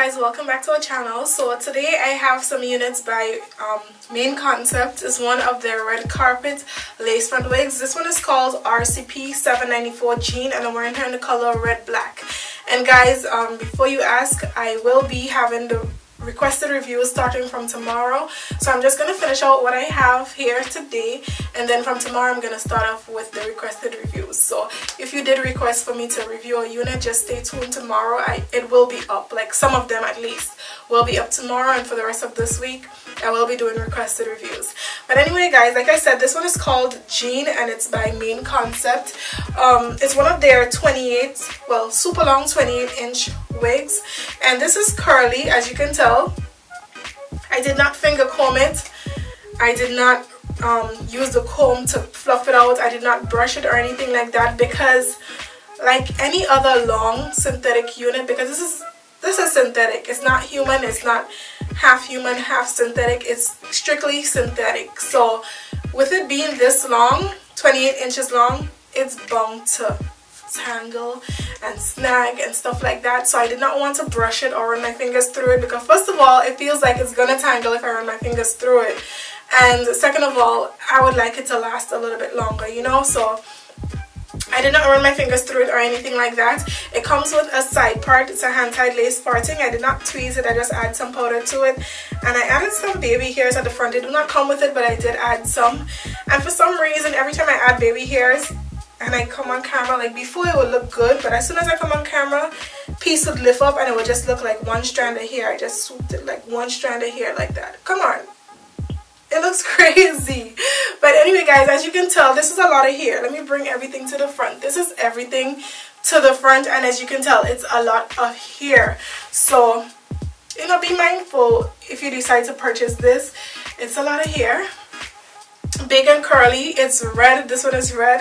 guys, welcome back to our channel. So today I have some units by Main Concept. It's one of their red carpet lace front wigs. This one is called RCP794 jean and I'm wearing her in the color red black. And guys, before you ask, I will be having the requested reviews starting from tomorrow, so I'm just going to finish out what I have here today, and then from tomorrow I'm going to start off with the requested reviews. So if you did request for me to review a unit, just stay tuned tomorrow. It will be up, like some of them at least will be up tomorrow, and for the rest of this week I will be doing requested reviews. But anyway guys, like I said, this one is called Jean and it's by Main Concept. It's one of their 28, well, super long 28-inch wigs, and this is curly, as you can tell. I did not finger comb it. I did not use the comb to fluff it out. I did not brush it or anything like that, because like any other long synthetic unit, because this is synthetic, it's not human, it's not half human half synthetic, it's strictly synthetic. So with it being this long, 28 inches long, it's bound to tangle and snag and stuff like that. So I did not want to brush it or run my fingers through it, because first of all, it feels like it's gonna tangle if I run my fingers through it, and second of all, I would like it to last a little bit longer, you know. So I did not run my fingers through it or anything like that. It comes with a side part. It's a hand-tied lace parting. I did not tweeze it. I just add some powder to it, and I added some baby hairs at the front. They do not come with it, but I did add some. And for some reason, every time I add baby hairs and I come on camera, like before it would look good, but as soon as I come on camera, piece would lift up and it would just look like one strand of hair. I just swooped it like one strand of hair like that. Come on, it looks crazy. But anyway guys, as you can tell, this is a lot of hair. Let me bring everything to the front. This is everything to the front, and as you can tell, it's a lot of hair. So you know, be mindful if you decide to purchase this. It's a lot of hair, big and curly. It's red. This one is red.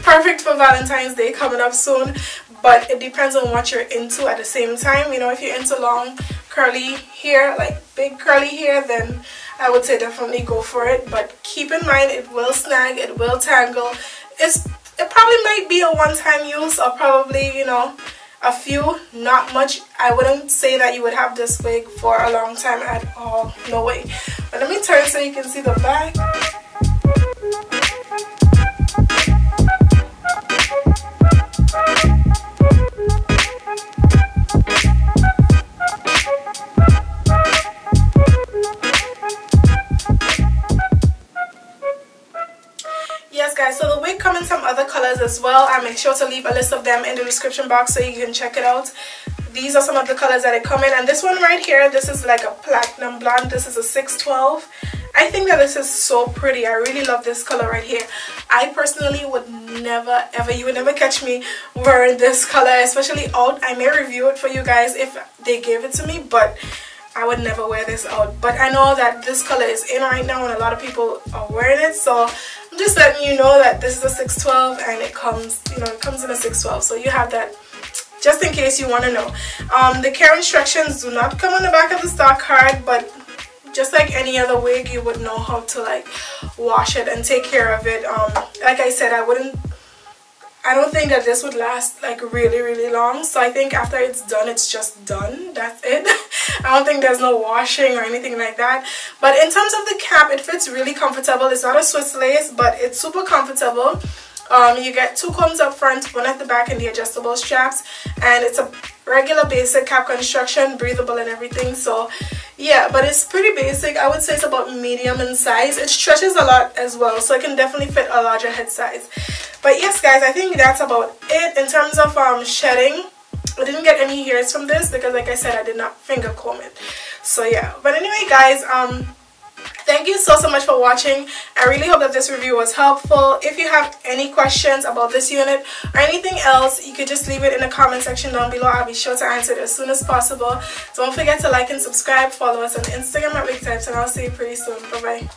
Perfect for Valentine's Day coming up soon, but it depends on what you're into at the same time. You know, if you're into long curly hair, like big curly hair, then I would say definitely go for it. But keep in mind, it will snag, it will tangle. It probably might be a one-time use, or probably, you know, a few, not much. I wouldn't say that you would have this wig for a long time at all, no way. But let me turn so you can see the back. Yes guys, so the wig comes in some other colors as well. I'll make sure to leave a list of them in the description box so you can check it out. These are some of the colors that it come in, and this one right here, this is like a platinum blonde. This is a 612. I think that this is so pretty. I really love this color right here. I personally would never ever, you would never catch me wearing this color, especially out. I may review it for you guys if they gave it to me, but I would never wear this out. But I know that this color is in right now and a lot of people are wearing it, so I'm just letting you know that this is a 612 and it comes, you know, it comes in a 612, so you have that just in case you want to know. The care instructions do not come on the back of the stock card, but just like any other wig, you would know how to like wash it and take care of it. Like I said, I don't think that this would last like really long, so I think after it's done, it's just done. That's it. I don't think there's no washing or anything like that. But in terms of the cap, it fits really comfortable. It's not a Swiss lace, but it's super comfortable. You get two combs up front, one at the back, and the adjustable straps, and it's a regular basic cap construction, breathable and everything. So yeah, but it's pretty basic. I would say it's about medium in size. It stretches a lot as well, so it can definitely fit a larger head size. But yes guys, I think that's about it in terms of shedding. I didn't get any hairs from this because like I said, I did not finger comb it. So yeah, but anyway guys, thank you so much for watching. I really hope that this review was helpful. If you have any questions about this unit or anything else, you could just leave it in the comment section down below. I'll be sure to answer it as soon as possible. Don't forget to like and subscribe. Follow us on Instagram at WigTypes, and I'll see you pretty soon. Bye bye.